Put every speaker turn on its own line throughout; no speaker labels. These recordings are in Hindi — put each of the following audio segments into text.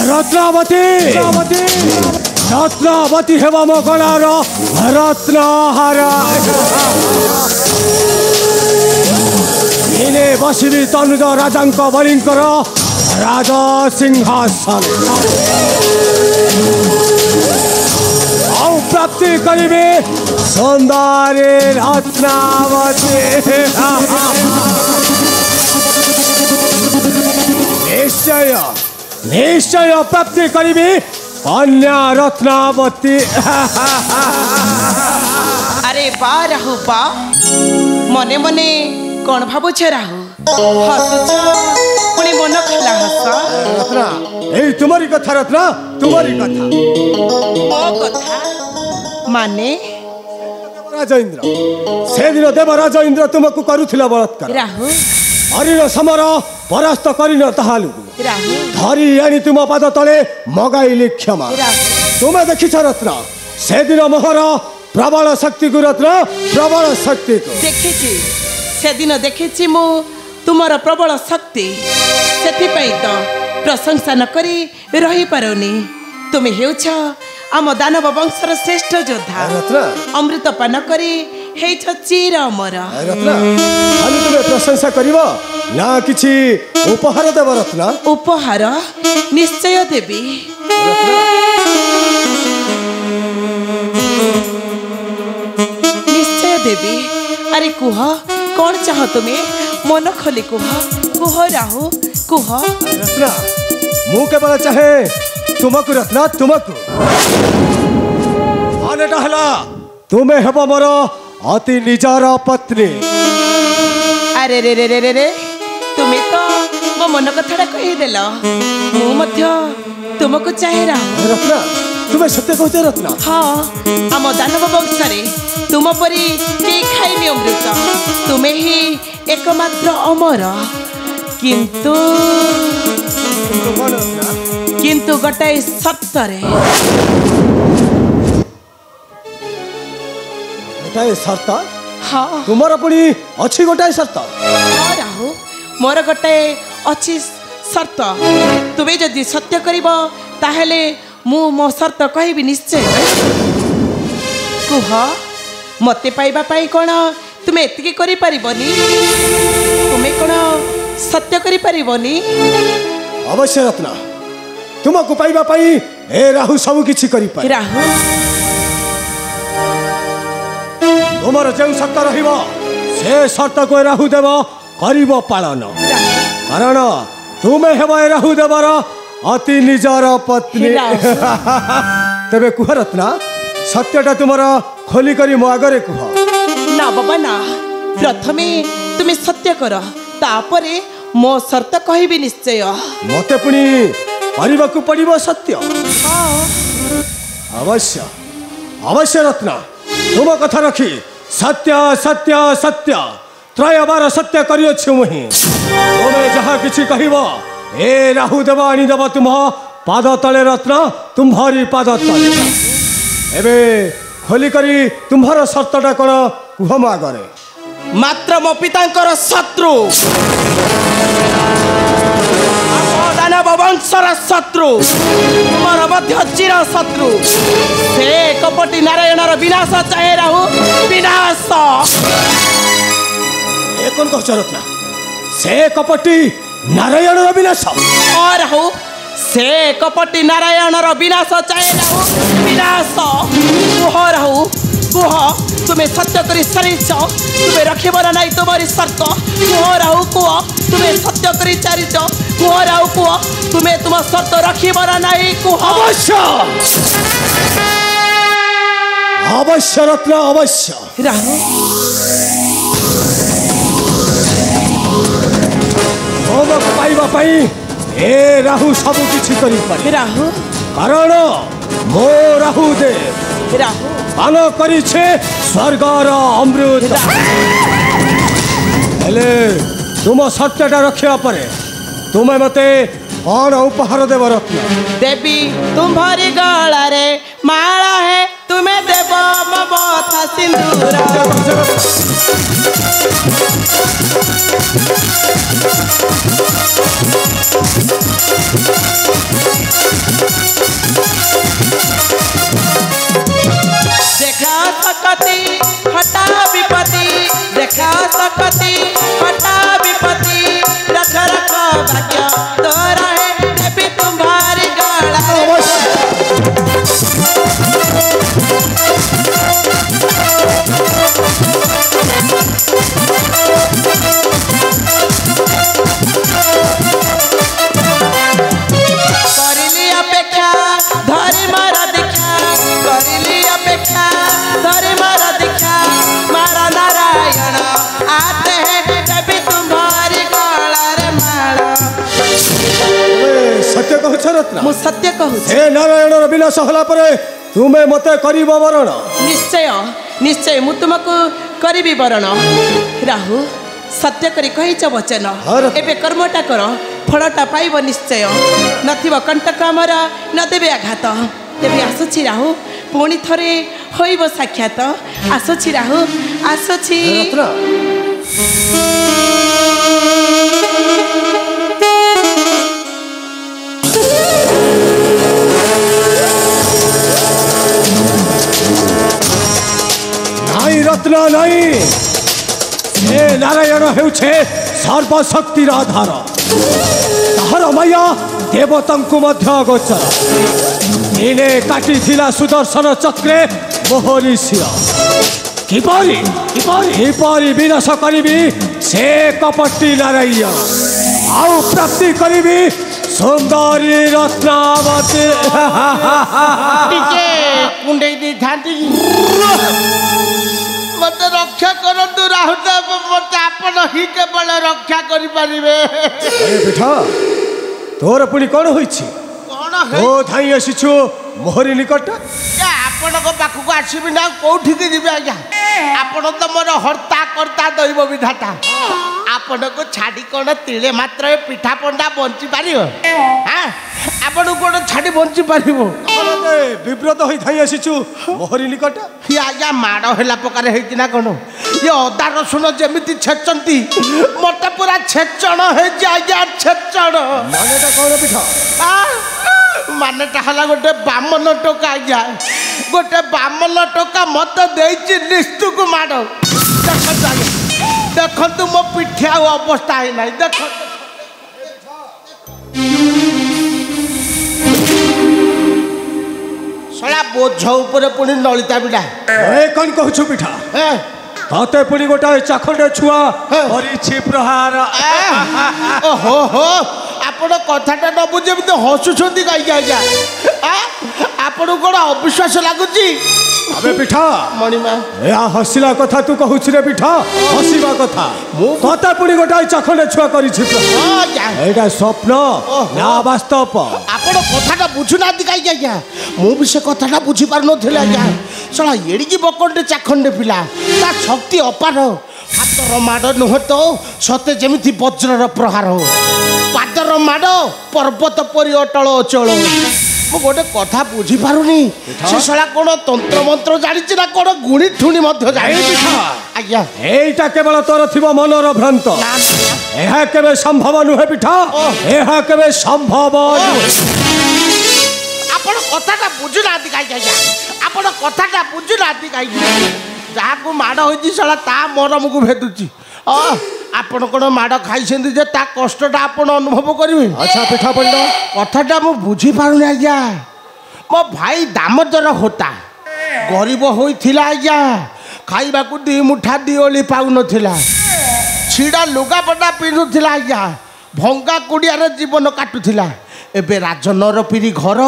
रत्नावती रत्नावती हेबा मो गलार रत्नहार इने बसिबी तनुज राजांक बलिंकर राजा सिंहासन आउ प्राप्ति करिबे सुंदरी रत्नावती निश्चय निश्चय प्राप्ति करिबी कन्या रत्नावती
अरे बा राहु बा मने मने कौन भावुछ राहु हसुछ पुणी मन खला हस
रत्ना ए तुम्हारी कथा रत्ना तुम्हारी कथा
मो कथा माने
राजेंद्र से दिन देवराज इंद्र तुमको करुथिला बलात्कार
राहु
हरिर समर परास्त करिन ताहालु
राहु
धरी आनी तुम पाद तले मगाइले क्षमा तुम्हें देखिछ रत्ना से दिन मोहर प्रबल शक्ति को रत्ना प्रबल शक्ति को
देखिछि से दिन देखिछि मु तुमर प्रबल शक्ति सेथिपई तो प्रशंसा न करी रही पारोनी तुम हेउछ आम दानव वंशर श्रेष्ठ योद्धा
रत्ना
अमृत पान करी हेछ चिर अमर
रत्ना खाली तुम्हें प्रशंसा करिवो ना किछि उपहार देव रत्ना
उपहार निश्चय देवी निश्चय देवी अरे कुह कौन चाह तुम्हें मन खोली कुह राहु कुह
रत्ना मु केवल चाहे तुमको रत्ना तुमको आनेटा हला तुम्हें हेब मोर अति निजार पत्नी
अरे रे रे रे रे रे तुम्हें तो मो मन कथा कहीदेल मु तुमको चाहे राहु
रत्ना तुम्हें सत्य कहते रत्ना
हाँ आम दानव वंशरे तुम परी के खाइनी अमृत तुम्हें ही एकमात्र अमर किंतु किंतु गोटाए सत्तरे
गोटाए शर्त
हाँ
तुमर पुणी अच्छी गोटाए शर्त
हाँ राहु मोर गोटाए अच्छी शर्त तुम्हें जदि सत्य करिब ताहेले मु मो शर्त कहबी निश्चय कुह मते पाइबा पाई कोन तुम्हें एतिकी करि परिबनी तुम्हें कोन सत्य करि परिबनी
अवश्य रत्ना तुमको पाइबा पाई ए राहु सब किछि करि पाए
राहु
तुमर जो शर्त रहिबो से शर्त को राहु देव करिबो पालन कारण तुम्हें हेब राहु देवर अति निजार पत्नी तबे कुह रत्ना सत्यटा तुमर खोली करी मो आगरे कुह
ना बाबा ना प्रथमे तुम्हें सत्य कर तापरे मो शर्त कहबी निश्चय
मते पुणी करबाकू पड़िबो सत्य अवश्य अवश्य रत्ना तुम कथा रखी सत्य सत्य सत्य त्रय बार सत्य करियो मुहि तुम्हें जहाँ किछि कहबो ए राहु देव आनी देव तुम पाद तले रत्ना तुम्हारी पाद तले एबे खोली करी तुम्हार शर्तटा कौन कुह मो आगरे
मात्र मो पितांकर शत्रु दानव वंशर शत्रु तुमर मध्य चिर शत्रु से कपटी नारायणर विनाश चाहे राहु विनाश
ए कौन कहछ रत्ना से कपटी नारायणर विनाश
और राहु से कपटी नारायणर विनाश चाहे राहु विनाश कुह राहु कुह तुम्हें सत्य करी सारीच तुम्हें रखिबार नाई तुम्हारी शर्त कुह राहु कुह तुम्हें सत्य करी चारीच कुह राहु कुह तुम्हें तुम शर्त रखिबार नाई कुह
अवश्य अवश्य रत्ना अवश्य
राहु
तुमको पाइबा पाई ए राहु सब किछि करि पारे
राहु
कारण मो राहु देव
राहु
पान करिछे स्वर्गर अमृत हेले तुम सत्यटा रखिया परे तुम्हें मते कौन उपहार देव रत्न
देवी तुम्हारी गला रे माला है तुम्हें देव ममता सिंदूर देखा सकती हटा विपत्ति देखा सकती हटा विपत्ति रख रख भाग्य तोरा है देवी तुम्हारी गला करली अपेक्षा धरी मारा दीक्षा करली अपेक्षा धरी मारा दीक्षा मारा नारायण आते हैं देवी तुम्हारी गला रे माला
सत्य कहछ रत्न
मु सत्य कहूँ
हे नारायण विनाश होला परे तुमे मते करिब वरण
निश्चय निश्चय मु तुमको करी वरण राहु सत्य करी कहीच वचन एबे कर्मटा कर फलटा पाइब निश्चय नथिब कंटक आमर न देबे आघात तेबे आसुछि राहु पुणी थरे होइब साक्षात आसुछि राहु आसुछि
रत्न नाई रत्न नाई हे नारायण हेउछे सर्वशक्तिर आधार ताहार मैया देवतांकु मध्य गोचर दिने काटिथिला सुदर्शन चक्रे मोहरी शिर किपरि किपरि किपरि विनाश करिबी से कपटी नारायण आउ प्राप्ति करिबी सुंदरी रत्नावती
टिके कुंडई दी थांती मत रक्षा करतु राहुल मत आपण ही केवल रक्षा करि परिबे
अरे बेटा तोर पुणी कौन होइछि
कोन
ओ धाई आसीछु मोहरी निकट
आपण को पाखु को आसीबि ना कोठी के दिबे आज्ञा आपण तो मोर हर्ता करता दैव विधाता आपण को छाडी कोन तिले मात्र पिठा पंडा बंची पारियो हां आपण कोन छाडी बंची पारिबो
विव्रत होई धाई आसीछु मोहरी निकट
ये आज्ञा माड़ होला प्रकार हेति ना कोन ये अदा रसुन जेमिति छेचंती मते पूरा छेचण हे जे आज्ञा छेचण
मानेटा कौन पिठा
मानेटा हला गोटे बामन टोका आज्ञा गोटे बामन टोका मत देछि निस्तु को माड़ देखत आज्ञा देखंतु मो पिठिया अवस्था है नाही देख सला बोझ ऊपर पुणी नलिता बिडा
ए कौन कहछु पिठा ताते पुणी गोटा चाखंडे छुआ परिछि प्रहार
ओहो हो आपण कथाटा न बुझे भी तो हसुछंती काई आज्ञा आपण कोन अविश्वास लागुची
अबे पिठा
मणिमा
ए हसिला कथा तू कहछु रे पिठा हसिबा कथा ताते पुणी गोटा चाखंडे छुआ परिछि प्रहार एटा स्वप्न ना वास्तव
आपण कथाटा बुझुनाती काई आज्ञा मु भी से कथाटा बुझी पार नथिले आज्ञा सला एडिकी बकंडे चाखंडे पिला ता शक्ति अपार हातर माड़ नुह तो सते जेमिति वज्रर प्रहार हो पादर माड़ पर्वत परि अटल अचल मु गोटे कथा बुझी पारुनी से सला कोन तंत्र मंत्र जानिछि ना कोन गुणी ठुणी मध्य जानि आज्ञा
एटा केवल तोर थिबो मनर भ्रांत एहा केबे संभव नुहे पिठा एहा केबे संभव
आपण कथाटा बुझुनाती काई आज्ञा आपण कथाटा बुझुनाती काई जाको माड़ होइछि सला ता मरम को भेदुछि आपण कोन माड़ खाइसेंदी जे ता कष्टटा आपण अनुभव करिवे
अच्छा पिठा पंडा
कथाटा मु बुझी पारुनी आज्ञा मो भाई दामोदर होता गरीब होइथिला आज्ञा खाइबा को दी मुठा दिओली पाउ नथिला छिडा लुगापटा पिन्धुथिला आज्ञा भंगा कुडियार जीवन काटुथिला एबे राजनर पिरी घर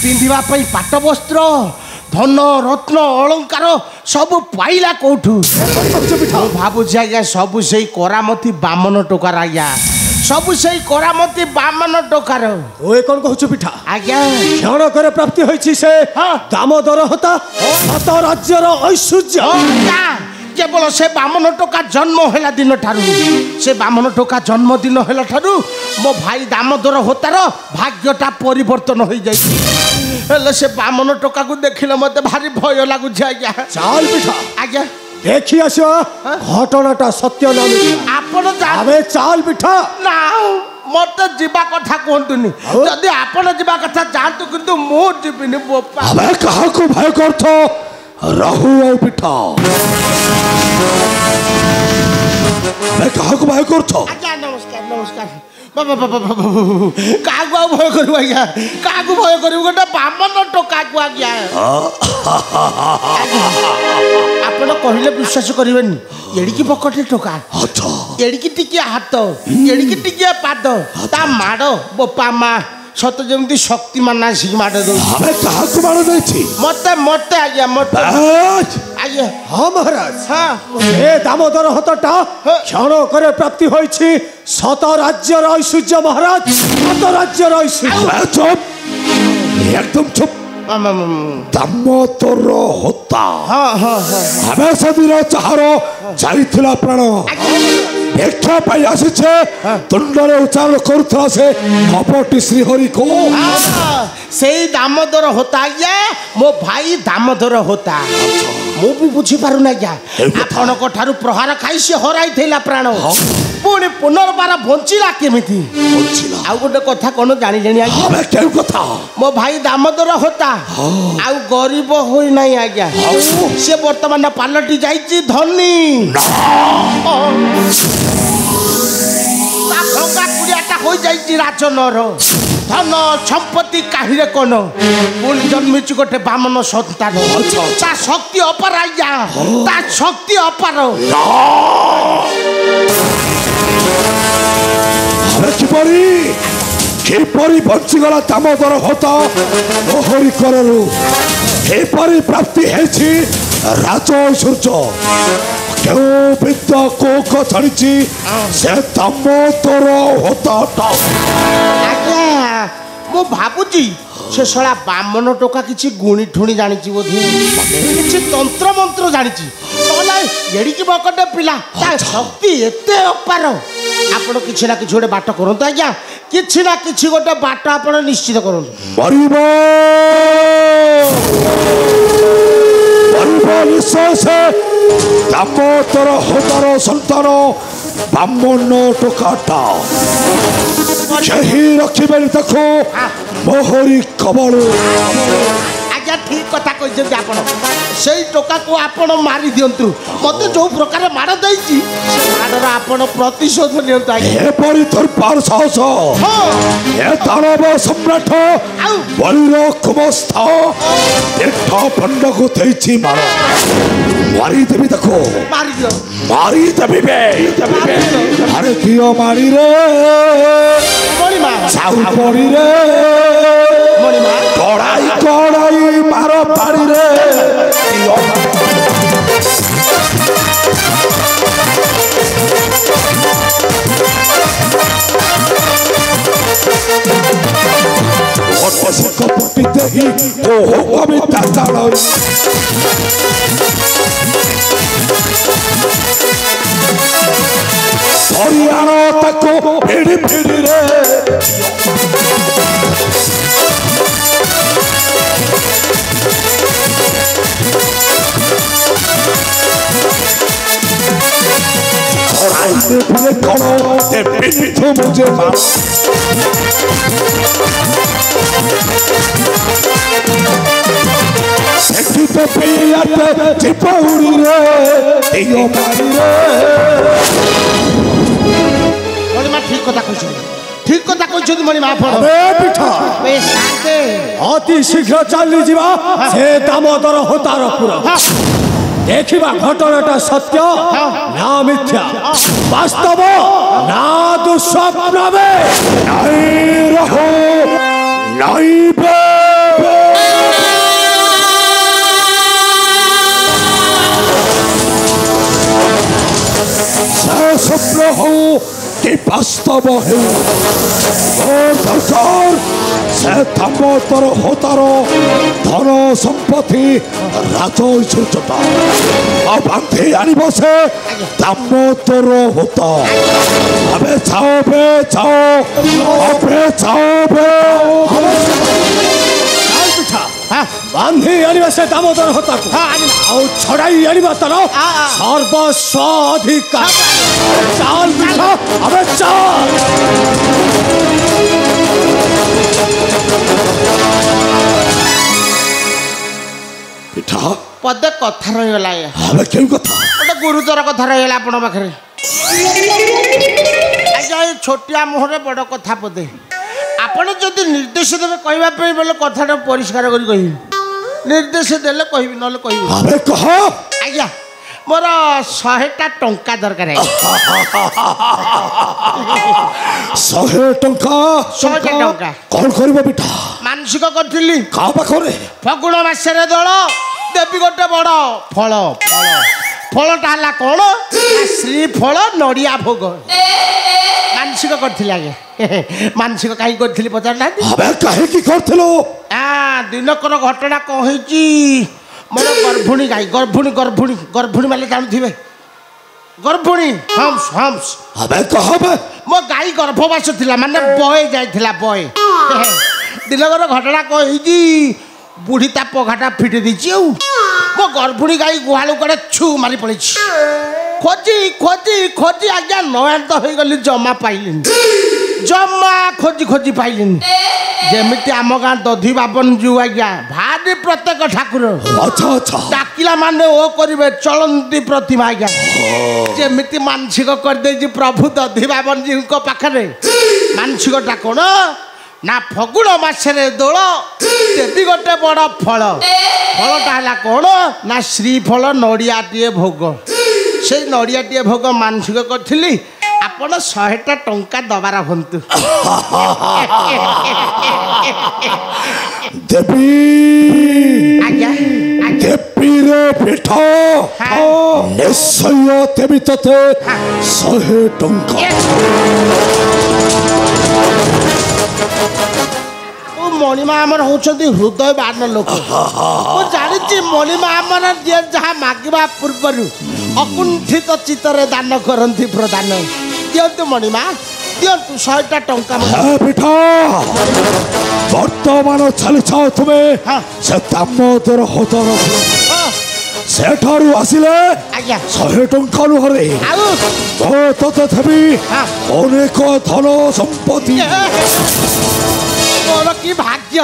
पिंधिबा पई पाट वस्त्र धन रत्न अलंकार सब पाइला कोठू भावुछि आज्ञा सब सेई करामती बामन टोकार आज्ञा सब सेई करामती बामन टोकार
ओए कोन कहछु पिठा
आज्ञा
क्षण करे प्राप्ति होइछि से दामोदर होता सत राज्यर ऐश्वर्य
केवल से बामन टोका जन्म है दिन ठारू से बामन टोका जन्मदिन है ठारू मो भाई दामोदर होतार भाग्यटा परिवर्तन हो जाए से बामन टोका को देखिले मत भारी भय लगुच आज्ञा
चाल पिठा
आज्ञा
देखी आस घटनाटा सत्य ना
आपण
चाल पिठा
ना मत जीवा कथा कहतुनि जदि आपण जीवा कथा जानतु किंतु मो जीविनी बोपा
हमें कहा को भय करथ राहु और पिठा हमें कहा को भय करथ
आज्ञा नमस्कार नमस्कार बाबा बाबा कागु भय करू आज्ञा कागु भय करू गोटे बामन टोका को आज्ञा आपण कहले विश्वास करिवेनी एड़ी की पकटे टोका
अच्छा
एड़ी की टिकिया हाथ एड़ी की टिकिया पाद ता माडो बोपा मा सत जमती शक्तिमान आसिक माड दो
हमें कहा को मार देछि
मते मते आज्ञा मते आज्ञा
हाँ महाराज
हाँ
ए दामोदर हतटा क्षण करे प्राप्ति होइछि शत राज्यर ऐश्वर्य महाराज शत राज्यर ऐश्वर्य चुप एकदम चुप दामोदर होता
हाँ हाँ हाँ
हमें सदीर चाहर जाइथिला प्राण देखा पाई आसीछे तुंडरे उच्चारण करुथला से कपटी श्रीहरि को
सेई दामोदर होता ये मो भाई दामोदर होता मु भी बुझी पारु ना क्या आपण को ठारू प्रहार खाई से हराई थैला प्राण पुणी पुनर्बार बंचिला केमिति
बंचिला
आ गोटे कथा कोन जानि जानि आज्ञा
हमें केउ कथा
मो भाई दामोदर होता आ गरीब होई नाही आज्ञा से वर्तमान पालटी जाईची धनी भंगा कुड़ियाटा हो जाइए राजनर धन संपत्ति काहिरे कौन पुणी जन्मिच गोटे बामन सन्तान ता शक्ति अपार आज्ञा ता शक्ति अपार
किपरि बंचीगला दामोदर होता मोहरी करलु किपरि प्राप्ति हेछि राज ऐश्वर्य क्यों विद्या को छड़ी से दामोदर होता
आज्ञा मो भाबुची से सला बामन टोका किछि गुणी ठुणी जानी बोधे किछि तंत्र मंत्र जानी एड़ी की बकटे पिला ता शक्ति एते अपार आपण किछि ना किछि गोटे बाट करंतु आज्ञा किछि ना किछि गोटे बाट आपण निश्चित करंतु
मरिबो निश्चय से दामोदर होतार संतान बामन टोकाटा यही रखिबे देखो मोहरी कबल
आज्ञा ठीक कथा कहते आपण से टोका को आपण मारी दिंतु मत जो प्रकार माड़ देछि से माड़र आपण प्रतिशोध नियंतु आज्ञा
एपरि दरबार साहस ए दानव सम्राट बलिर कुमस्थ देख पंड को देछि मार मारी देबी देखो मारी देबी बे अरे दियो मारी रे
मणिमा
साउ पड़ी रे
मणिमा
कड़ाई कड़ाई मारो पारी रे दियो बसे कपटी देही ओ कविता ताड़ई हरियाणा तको फिड़ी फिड़ी रे और आइते फिरे करो ते पिठो मुझे मार सेठी तो पियाते चिपौड़ी रे दियो मारी रे
मणिमा ठीक कथा कहछथि मणिमा आपण
अबे पिठा
बे शांते
अति शीघ्र चली जीवा से दामोदर होतार पुरा देखिबा घटनाटा सत्य ना मिथ्या वास्तव ना दुस्वप्न बे नहीं रहो नहीं बे स्वप्न हो कि वास्तव है और सरकार
से दामोदर होतार धन संपत्ति राजैश्वर्यता बांधे आनिब से दामोदर होता अबे जाओ बे जाओ अबे जाओ बे
बांधी आनिबा से दामोदर होता को आउ छड़ाई आनिबा तार सर्वस्व अधिकार चाल पिठा अबे चाल
पिठा
पदे कथा रहीगला
अबे क्यों कथा
गोटे गुरुतर कथा रहीगला आपण पाखे आज्ञा छोटिया मुहरे बड़ कथा पदे आपण जदि निर्देश देवे कहवाई बोले कथा परिष्कार कर निर्देश देले कहबी नले कहबी
अबे कह
आज्ञा मोर 100टा टंका दरकार
100 टंका
100टा टंका
कौन करबो बेटा
मानसिक करथिली
का पाखरे
फगुण मासरे दळ देवी गोटे बड़ फल फल फलटा हला कौन श्रीफल नड़िया भोग मानसिक करथिली आगे मानसिक कहीं करथिली पचार ना
अबे काहे की करथिलो
दिनकर घटना कही मोर गर्भिणी गाई गर्भिणी माले जानुथिबे गर्भिणी हम्स हम्स
अबे कहबे
मो गाई गर्भवास थिला माने बय जाइथिला बय दिनकर घटना कही बुढ़ी ता पघाटा फिटे दीची मो गर्भिणी गाई गुहाल कड़े छू मारी पड़ी खोजी खोजी खोजी आज्ञा नयात हो गली जमा पाइलिन जमा खोजी खोजी पाइलिन जेमिति आम गाँ दधी बाबन जू आज्ञा भारी प्रत्येक ठाकुर
अच्छा अच्छा
डाकिला माने ओ करिवे चलंती प्रतिमा आज्ञा जेमिति मानसिक कर दे प्रभु दधी बाबन जी को पाखरे मानसिकटा कोन ना फगुण मासरे दोल देवी गोटे बड़ फल फलटा है कौन ना श्रीफल नड़ियाटे भोग से नड़ियाटे भोग मानसिक करी आपण 100टा टंका दबार हंतु
देवी
आज्ञा
देवी रे पिठा निश्चय देवी तते 100 टंका
मणिमा आमर होचंदी हृदय बान लोक मु जानिछि मणिमा आमर जे जहा मागिबा पूर्वर अकुंठित चित्तरे दान करंती प्रदान दियंतु मणिमा दियंतु 100टा टंका
पिठा वर्तमान चली छाओ तुम्हें से दामोदर होतर सेठारु आसिले
आज्ञा
100 टंका नुहरे तो तते थबी अनेक धन संपत्ति
मोर की भाग्य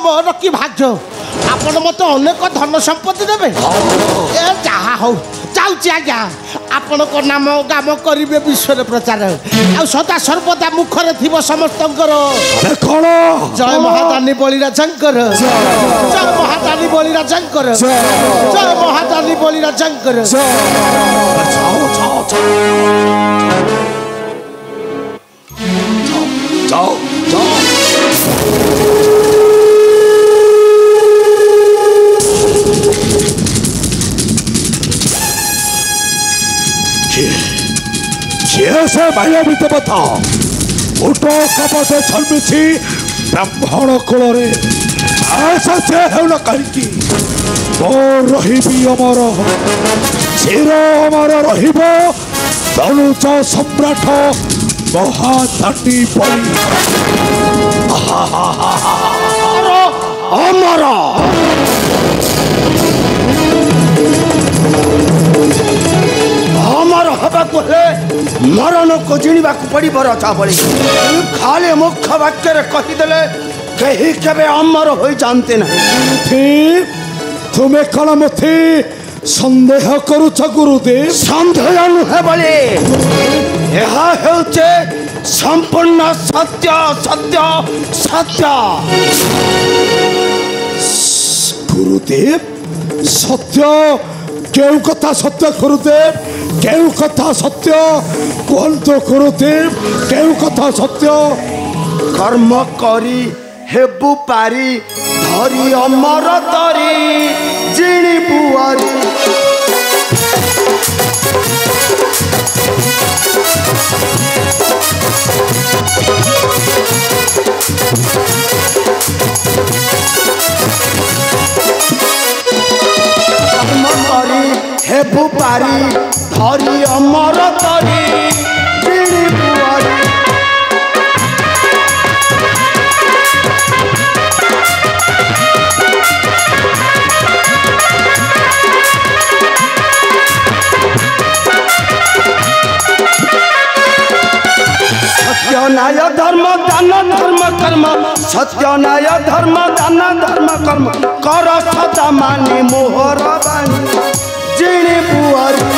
मोर की भाग्य आपण मत अनेक धन संपत्ति देवे ए जहा हो जाऊँ आज्ञा आपण को नाम गाम करेंगे विश्व प्रचार आ सदा सर्वदा मुखरे थी समस्त जय महादानी बलिरा शंकर जय महादानी बलिरा शंकर जय महादानी बलिरा शंकर
जाओ जाओ से माया भी बता उठो कपटे छलमिछी ब्राह्मण कूल ऐसा से हेला कहीं रही अमर चिर अमर रनुज सम्राट महादानी बलि अमर
अमर हवा को मरण को जिणवा पड़ रचा बड़ी खाली मुख वाक्य कहीदे कहीं केवे अमर हो जानते ना
तुम्हें कल मते संदेह करुच गुरुदेव
संदेह नुहे बड़े यह संपूर्ण सत्य सत्य सत्य
गुरुदेव सत्य क्यों कथा सत्य गुरुदेव क्यों कथा सत्य कहतु गुरुदेव क्यों कथा सत्य
कर्म करी हेबु पारी धरी अमर तरी जिणी बुआरी
शिकारी धरी अमर तरी बिणी बुआरी सत्य न्याय धर्म दान धर्म कर्म सत्य न्याय धर्म दान धर्म कर्म कर सदा मानी मोहर बाणी जिणी बुआरी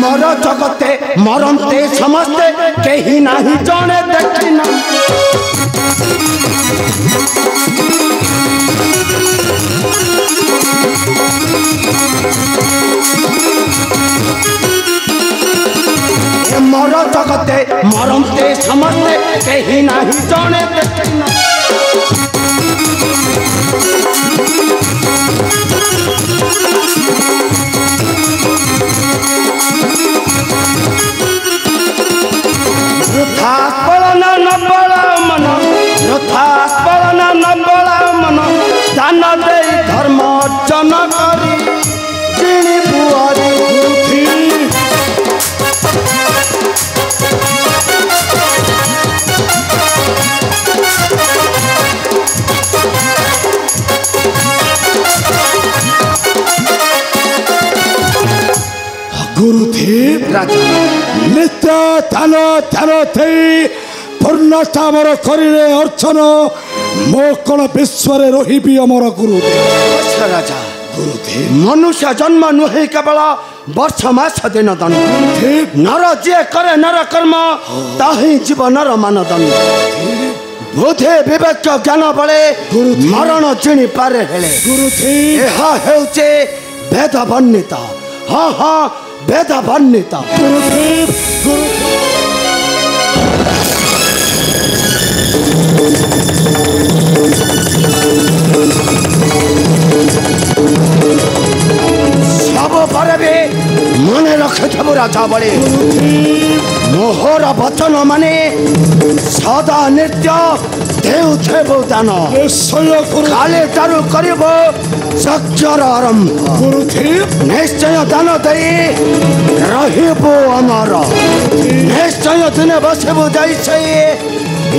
मर जगते मरंते समस्ते कहीं नहीं जाने देखना मर जगते मरंते समस्ते कहीं नहीं जाने देखना पड़ना न बड़ा मन यथास पड़ना न बड़ा मन दान दे धर्म अर्जन करी जिणी बुआरी
गुरुदेव
राजा
नित्य ध्यान ध्यान थी पूर्णता मोर करिले अर्चन मो कण विश्व रही अमर गुरुदेव
राजा
गुरुदेव
मनुष्य जन्म नुहे केवल वर्ष मास दिन दंड नर जे करे नर कर्म ताही जीव नर मानदंड बुद्धि विवेक ज्ञान बले मरण चिणी पारे हेले
गुरुदेव
ଏହା ହେଉଛି वेद वर्णित हाँ हाँ वेद वर्णित
गुरुदेव
सब पर भी मन रखिथबु राजा बड़े मोहर वचन माने सदा नित्य देउथेबु दान
निश्चय
काले तारु करिब सत्यर आरंभ
गुरुदेव
निश्चय दान दई रहिबु अमर निश्चय दिने बसिबु जाइछे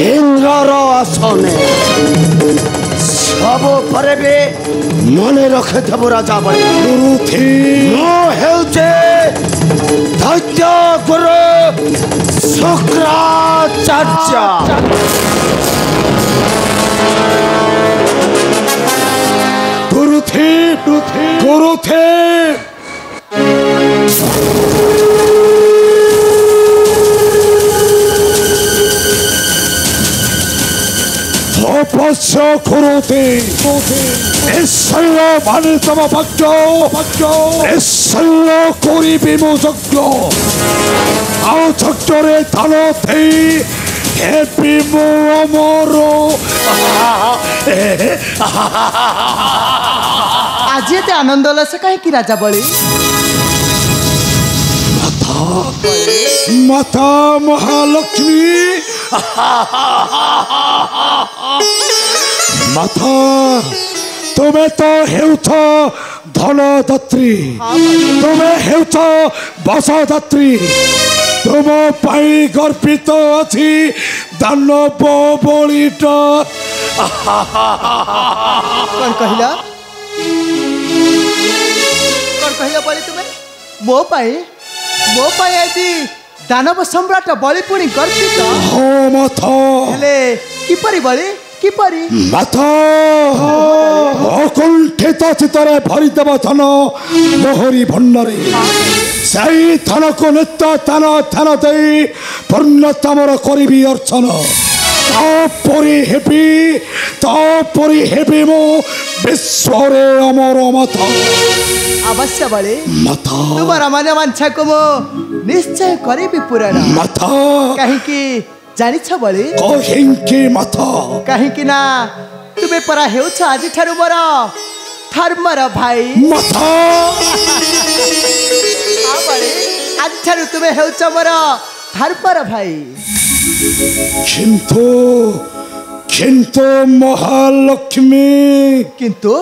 इंद्रर आसने सब पर भी मन रखिथबु राजा बड़े
गुरुदेव
ମୁଁ ହେଉଛି ଧୈର୍ଯ୍ୟ ଗୁରୁ ଶୁକ୍ରାଚାର୍ଯ୍ୟ
गुरुदेव गुरुदेव तपस्या गुरुदेव निश्चय माने तम भक्त निश्चय करी विमोचज्ञ आउ चक्रे धन थी हेपी मो अमर
आज एते आनंद लस कहीं राजा बळी
माता महालक्ष्मी माता तुम्हें तो हेउथ धनदात्री तुम्हें हेउथ बसदात्री तुम पाई गर्पित अच्छी दानव बलिट
कौन कहला बळी तुम्हें मो पाई आदि दानव सम्राट बळी पुणी गर्पित
हो माता
हेले किपरि बळी किपरि
माता अकुंठित चित्तरे भरिदेव धन मोहरी भंडारी सही धन को नित्य दान ध्यान दे पूर्णता मोर करी अर्चन तापरी हेबी मो विश्व अमर माता
अवश्य बळे
माता
तुम्हारा मन वांछा को मो निश्चय करी पूरण
माता
कहीं की जानी छ बळे
कहीं माता
कहीं की ना तुमे परा हेउछ आज ठारु मोर धर्मर भाई
माता
आ बळे ଆଜିଠାରୁ ତୁମେ ହେଉଛ ମୋର ଧର୍ମର ଭାଇ।
କିନ୍ତୁ କିନ୍ତୁ ମହାଲକ୍ଷ୍ମୀ
କିନ୍ତୁ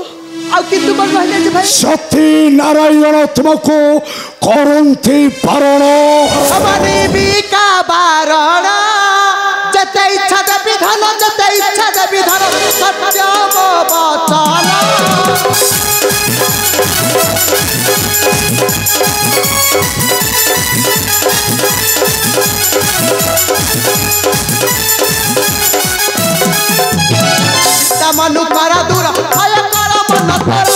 ଆଉ କିନ୍ତୁ କଣ କହିଲେ ଯେ ଭାଇ?
ସତୀ ନାରାୟଣ ତୁମକୁ କରନ୍ତି ବାରଣ।
ଅମାନିବିକା ବାରଣ ଯେତେ ଇଚ୍ଛା ଦେବି ଧନ ଯେତେ ଇଚ୍ଛା ଦେବି ଧନ ସତ୍ୟ ମୋ ବଚନ। ମନୁ କର ଦୂର ଭୟ କର ମନ କର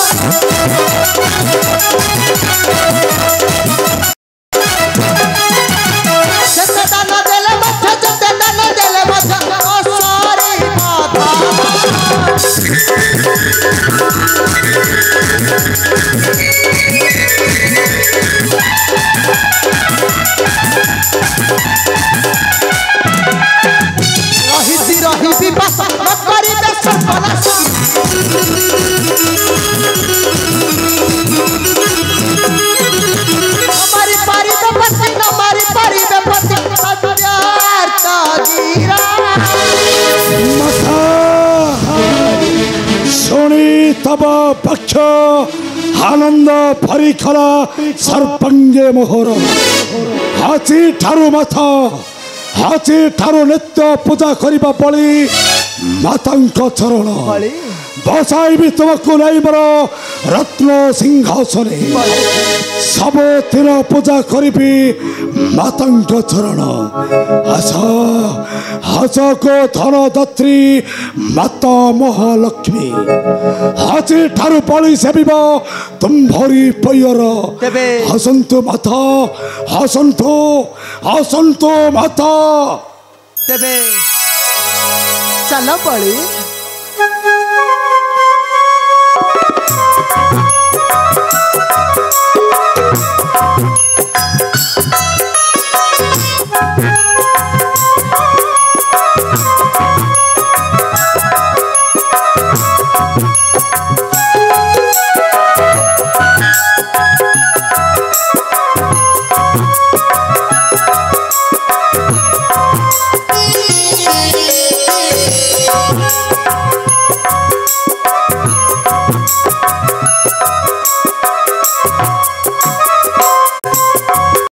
ଯେତେ ଦାନ ଦେଲେ ମଧ୍ୟ ଯେତେ ଦାନ ଦେଲେ ମଧ୍ୟ ଅସରି ରହିଛି ରହିବି ବାସ ନ କରିବେ ସର୍ବନାଶ। हमारी परिवे पति हमारी परिवे पति अत्यार्थ गिरा।
ଶୁଣି ତବ ପକ୍ଷ ଆନନ୍ଦ ପରିଖରା ସର୍ପଙ୍ଗେ ମୋହର ହାତୀ ଠାରୁ ମାଥା ହାତୀ ଠାରୁ ନିତ୍ୟ ପୂଜା କରିବା ବଳି ମାତାଙ୍କ ଚରଣ ବସାଇବି ତୁମକୁ ନେଇ ମୋର ରତ୍ନ ସିଂହାସନେ ସବୁଦିନ ପୂଜା କରିବି ମାତାଙ୍କ ଚରଣ। ଆସ ଆସକୁ ଧନ ଦାତ୍ରୀ ମାତା ମହାଲକ୍ଷ୍ମୀ ଆଜି ଠାରୁ ବଳି ସେବିବ ତୁମ୍ଭରି ପୟର। ଆସନ୍ତୁ ମାତା ଆସନ୍ତୁ ଆସନ୍ତୁ ମାତା।
ତେବେ ଚାଲ ବଳି।